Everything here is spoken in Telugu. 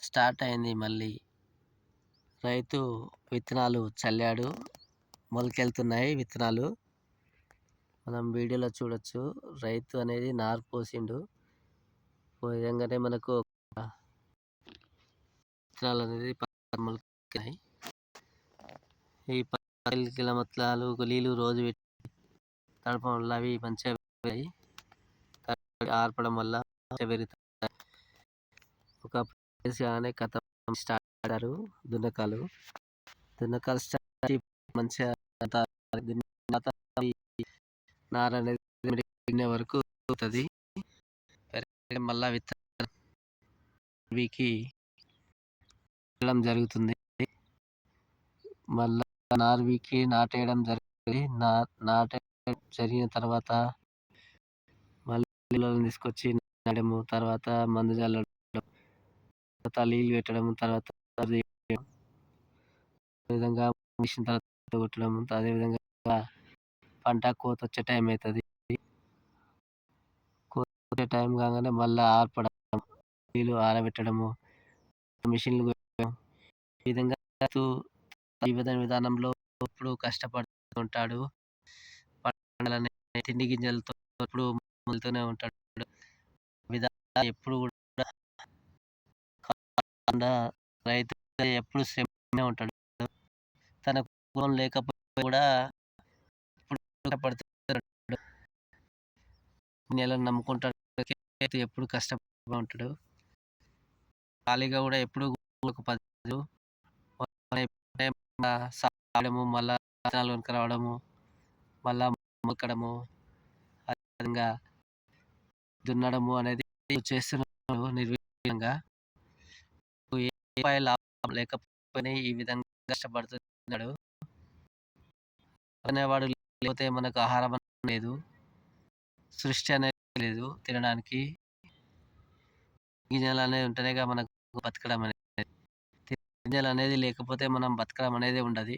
స్టార్ట్ అయింది మళ్ళీ. రైతు విత్తనాలు చల్లాడు. మొలకెళ్తున్నాయి విత్తనాలు. మనం వీడియోలో చూడొచ్చు. రైతు అనేది నారు పోసిండు. పోయంగానే మనకు విత్తనాలనేది మొలకెత్తినాయి. ఈ మొలకెత్తిన విత్తనాలు నీళ్ళు రోజు తడపడం వల్ల అవి మంచిగా పెరిగాయి. ఆర్పడం వల్ల మంచిగా పెరుగుతాయి. ఒకప్పుడు కానీ స్టార్ట్ చేశారు దున్నకాలు. దున్నకాలు స్టార్ట్ మంచిగా నార అనేది పెరిగే వరకు అవుతుంది. మళ్ళా విత్తనం వీకి వేయడం జరుగుతుంది. మళ్ళా నారు వీకి నాటేయడం జరుగుతుంది. నాటే జరిగిన తర్వాత మళ్ళీ తీసుకొచ్చి నాటడము, తర్వాత మందు చల్లడం, తర్వాత నీళ్ళు పెట్టడం, తర్వాత విధంగా మిషన్ తర్వాత కొట్టడం, అదేవిధంగా పంట కోత వచ్చే టైం అవుతుంది. కోత వచ్చే టైం కాగానే మళ్ళీ ఆర్పడం, నీళ్ళు ఆరబెట్టడము, మిషన్లు కొట్టడం, ఈ విధంగా ఈ విధానంలో ఎప్పుడు కష్టపడుతూ ఉంటాడు. పంటలనే తిండి గింజలతో ఎప్పుడు మొలుతూనే ఉంటాడు. విధానం ఎప్పుడు కూడా రైతు ఎప్పుడు శ్రమనే ఉంటాడు. తనకు పొలం లేకపోతే కూడా కష్టపడుతూ నెలను నమ్ముకుంటాడు. ఎప్పుడు కష్టపడుతూ ఉంటాడు. ఖాళీగా కూడా ఎప్పుడు సాగడము, మళ్ళా విత్తనాలు రావడము, మళ్ళా మొక్కడము, అదేవిధంగా దున్నడము అనేది చేస్తున్నాడు నిర్విఘ్నంగా. ఏ రూపాయి లాభం లేకపోయినా ఈ విధంగా కష్టపడుతున్నాడు. అనేవాడు లేకపోతే మనకు ఆహారం లేదు, సృష్టి అనేది లేదు. తినడానికి గింజలు అనేది ఉంటేనేగా మనకు బతకడం అనేది. గింజలు అనేది లేకపోతే మనం బతకడం అనేది ఉండదు.